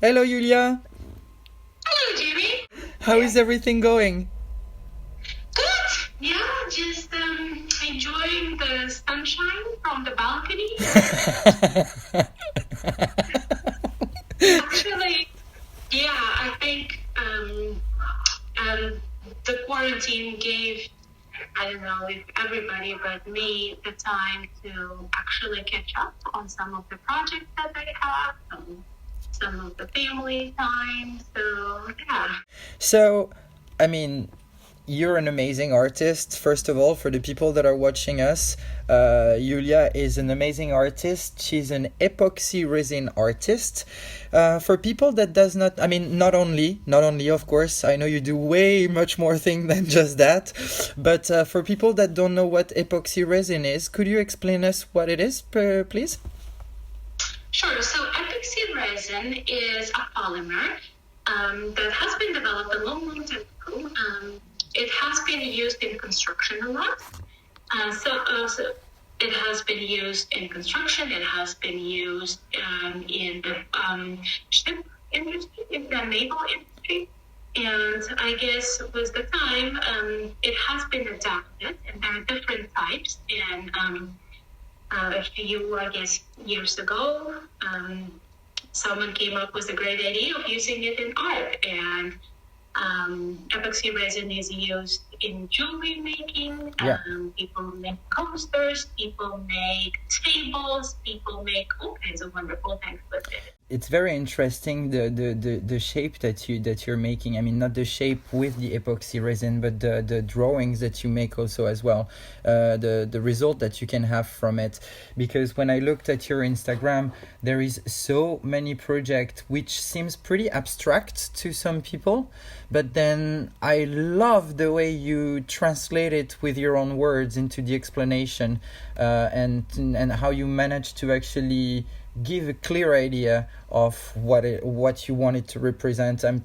Hello, Yulia. Hello, Jimmy. How is everything going? Good. Yeah, just enjoying the sunshine from the balcony. Actually, yeah, I think the quarantine gave, I don't know if everybody but me, the time to actually catch up on some of the projects that I have, some of the family time. So, yeah. So, I mean, you're an amazing artist. First of all, for the people that are watching us, Yulia is an amazing artist. She's an epoxy resin artist. For people that does not, I mean, not only, of course, I know you do way much more thing than just that. But for people that don't know what epoxy resin is, could you explain us what it is, please? Sure. So epoxy resin is a polymer that has been developed a long, long time ago. It has been used in construction a lot. So it has been used in construction. It has been used in the ship industry, in the naval industry. And I guess with the time, it has been adapted, and there are different types. And a few, I guess, years ago, someone came up with a great idea of using it in art. And epoxy resin is used in jewelry making. Yeah. People make coasters, people make tables, people make all kinds of wonderful things with it. It's very interesting the shape that you're making. I mean, not the shape with the epoxy resin, but the drawings that you make also as well. The result that you can have from it. Because when I looked at your Instagram, there is so many projects which seems pretty abstract to some people, but then I love the way you translate it with your own words into the explanation, and how you manage to actually give a clear idea of what you want it to represent. I'm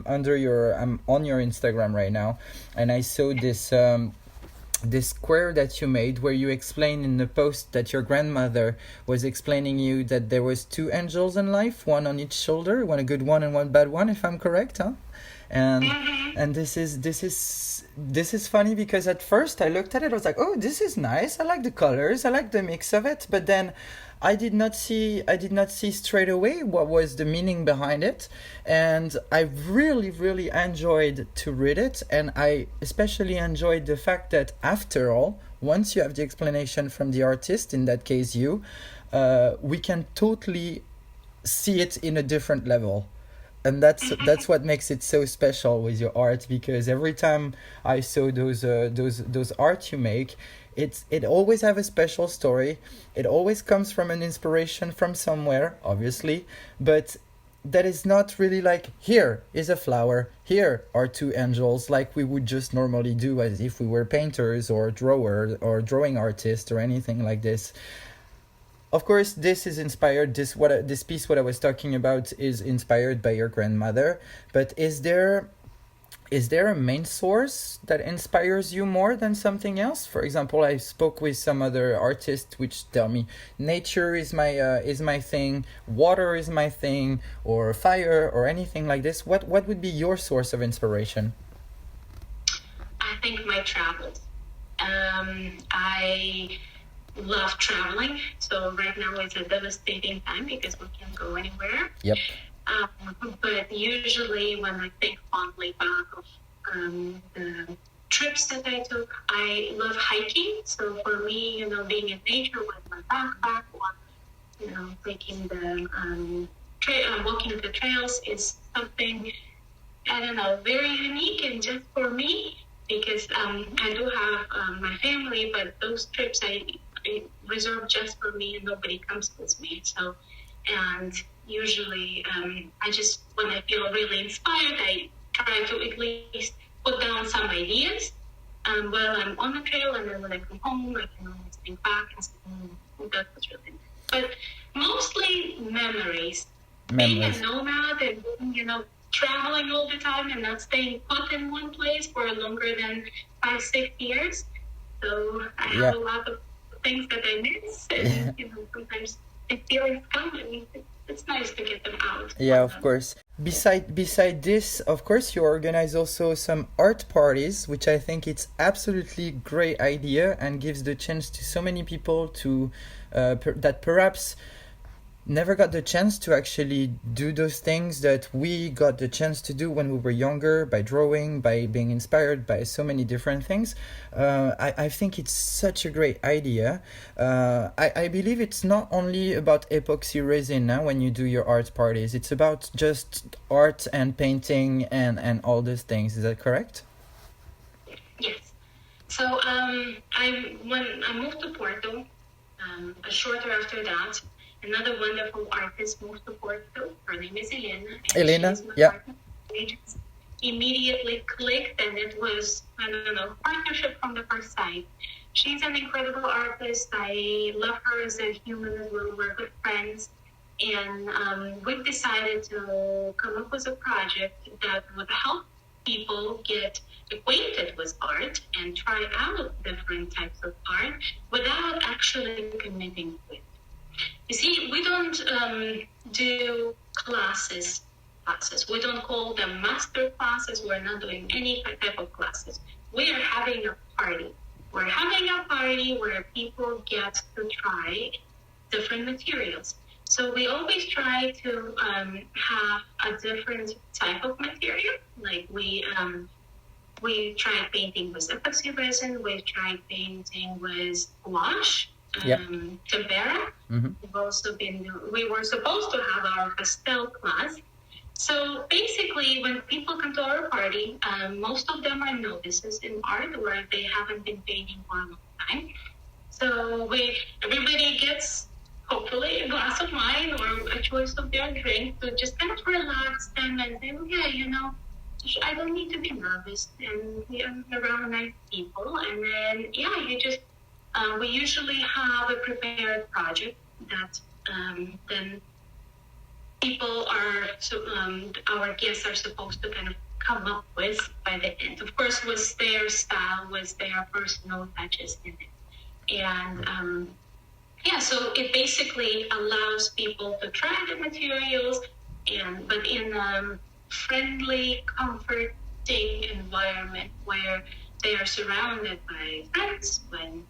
on your Instagram right now, and I saw this square that you made where you explained in the post that your grandmother was explaining you that there was two angels in life, one on each shoulder, one a good one and one bad one, if I'm correct, huh? And this is funny because at first I looked at it, I was like, oh, this is nice. I like the colors, I like the mix of it, but then I did not see straight away what was the meaning behind it, and I really, really enjoyed to read it, and I especially enjoyed the fact that after all, once you have the explanation from the artist, in that case you, we can totally see it in a different level. And that's what makes it so special with your art, because every time I saw those art you make, it always have a special story. It always comes from an inspiration from somewhere, obviously, but that is not really like, here is a flower, here are two angels, like we would just normally do as if we were painters or drawers or drawing artists or anything like this. Of course, this is inspired. This piece, what I was talking about, is inspired by your grandmother. But is there a main source that inspires you more than something else? For example, I spoke with some other artists which tell me nature is my thing, water is my thing, or fire, or anything like this. What would be your source of inspiration? I think my travels. I love traveling. So right now it's a devastating time because we can't go anywhere. Yep. But usually when I think fondly back of the trips that I took, I love hiking. So for me, being in nature with my backpack, or taking the walking the trails is something, I don't know, very unique and just for me. Because I do have my family, but those trips I reserve just for me, and nobody comes with me. So, and usually I just, when I feel really inspired, I try to at least put down some ideas while I'm on the trail, and then when I come home, I can always think back and say, that was really nice. But mostly memories. Being a nomad and traveling all the time and not staying put in one place for longer than 5-6 years. So I have Yeah. a lot of things that I miss, and sometimes the feelings come, and it's nice to get them out. Yeah, of course. Beside this, of course, you organize also some art parties, which I think it's absolutely great idea and gives the chance to so many people to that perhaps never got the chance to actually do those things that we got the chance to do when we were younger, by drawing, by being inspired by so many different things. I think it's such a great idea. I believe it's not only about epoxy resin now when you do your art parties, it's about just art and painting and all those things. Is that correct? Yes. So when I moved to Porto, shorter after that, another wonderful artist moved to Porto. Her name is Elena. And Elena? she's my Yeah. partner. We just immediately clicked, and it was, I don't know, partnership from the first sight. She's an incredible artist. I love her as a human as well. We're good friends. And we've decided to come up with a project that would help people get acquainted with art and try out different types of art without actually committing to it. You see, we don't do classes. We don't call them master classes. We're not doing any type of classes. We are having a party. We're having a party where people get to try different materials. So we always try to have a different type of material. Like we tried painting with epoxy resin. We tried painting with gouache, Yeah. tempera. Mm-hmm. We were supposed to have our pastel class. So basically, when people come to our party, most of them are novices in art, where they haven't been painting for a long time. So everybody gets hopefully a glass of wine or a choice of their drink to just kind of relax them and say, okay, I don't need to be nervous, and I'm around nice people. And then, you just, we usually have a prepared project that then people are, our guests are supposed to kind of come up with by the end. Of course, with their style, with their personal touches in it. And so it basically allows people to try the materials, but in a friendly, comforting environment where they are surrounded by friends when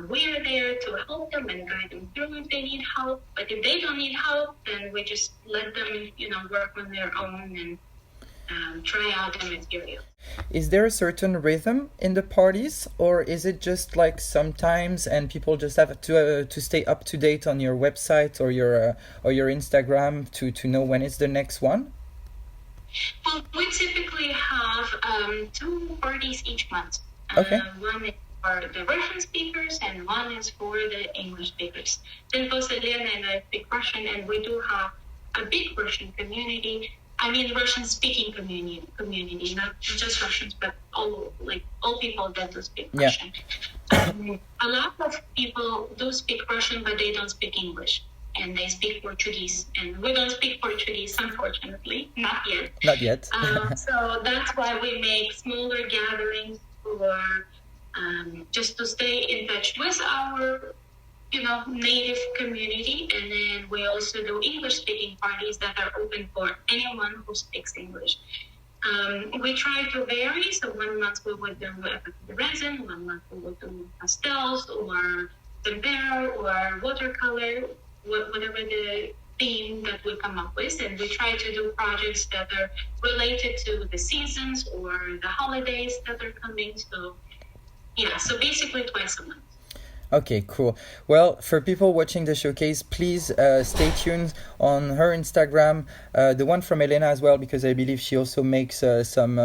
we are there to help them and guide them through if they need help. But if they don't need help, then we just let them, work on their own and try out the material. Is there a certain rhythm in the parties, or is it just like sometimes and people just have to stay up to date on your website or your Instagram to know when it's the next one? Well, we typically have 2 parties each month. Okay. One is for the Russian speakers and one is for the English speakers. Then both Elena and I speak Russian, and we do have a big Russian community. I mean, Russian-speaking community, not just Russians, but all people that do speak Russian. A lot of people do speak Russian, but they don't speak English, and they speak Portuguese. And we don't speak Portuguese, unfortunately, not yet. Not yet. So that's why we make smaller gatherings for just to stay in touch with our native community. And then we also do English-speaking parties that are open for anyone who speaks English. We try to vary. So 1 month we would do resin, 1 month we would do pastels or tempera or watercolor, whatever the theme that we come up with. And we try to do projects that are related to the seasons or the holidays that are coming. So basically twice a month. Okay, cool. Well, for people watching the showcase, please stay tuned on her Instagram, the one from Elena as well, because I believe she also makes some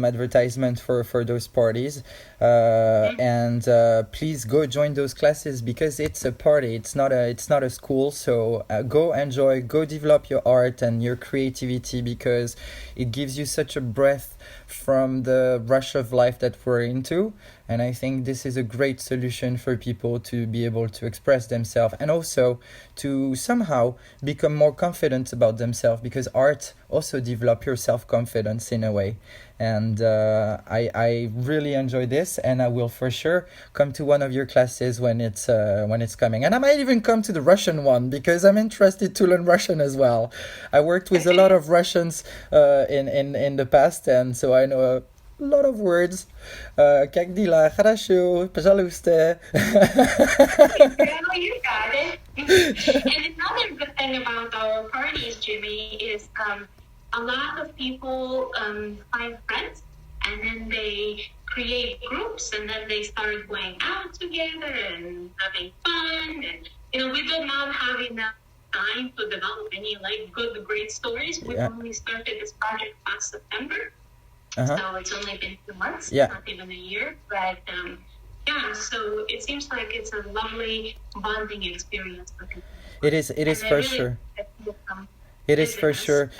advertisement for those parties. And please go join those classes because it's a party. It's not a school. So go enjoy, go develop your art and your creativity because it gives you such a breath from the rush of life that we're into. And I think this is a great solution for people to be able to express themselves and also to somehow become more confident about themselves, because art also develop your self-confidence in a way. And I really enjoy this, and I will for sure come to one of your classes when it's coming, and I might even come to the Russian one because I'm interested to learn Russian as well. I worked with a lot of Russians in the past, and so I know a lot of words. Как дела? Хорошо, пожалуйста. Well, you got it. And another good thing about our parties, Jimmy, is a lot of people find friends, and then they create groups, and then they start going out together and having fun. And we do not have enough time to develop any great stories. We only started this project last September. So it's only been 2 months, not even a year. But so it seems like it's a lovely bonding experience for people. It is for sure. It is for sure.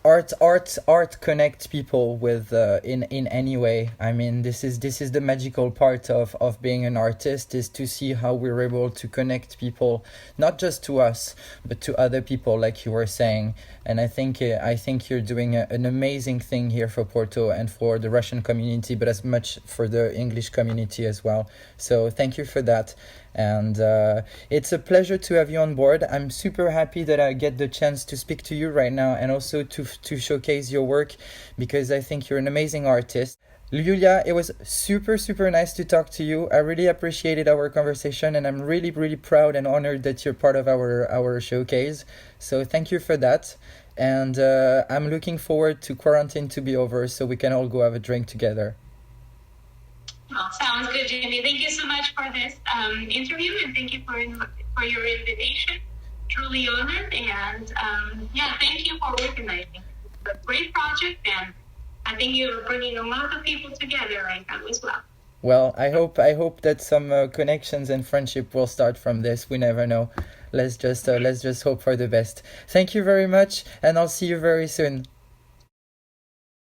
Art connects people with in any way. I mean, this is the magical part of being an artist, is to see how we're able to connect people, not just to us but to other people, like you were saying. And I think you're doing an amazing thing here for Porto and for the Russian community, but as much for the English community as well. So thank you for that. And it's a pleasure to have you on board. I'm super happy that I get the chance to speak to you right now, and also to showcase your work, because I think you're an amazing artist. Yulia, it was super, super nice to talk to you. I really appreciated our conversation, and I'm really, really proud and honored that you're part of our showcase. So thank you for that. And I'm looking forward to quarantine to be over so we can all go have a drink together. Well, sounds good, Jimmy. Thank you so much for this interview, and thank you for your invitation. Truly honored, and thank you for organizing. It's a great project, and I think you're bringing a lot of people together right now as well. Well, I hope that some connections and friendship will start from this. We never know. Let's just hope for the best. Thank you very much, and I'll see you very soon.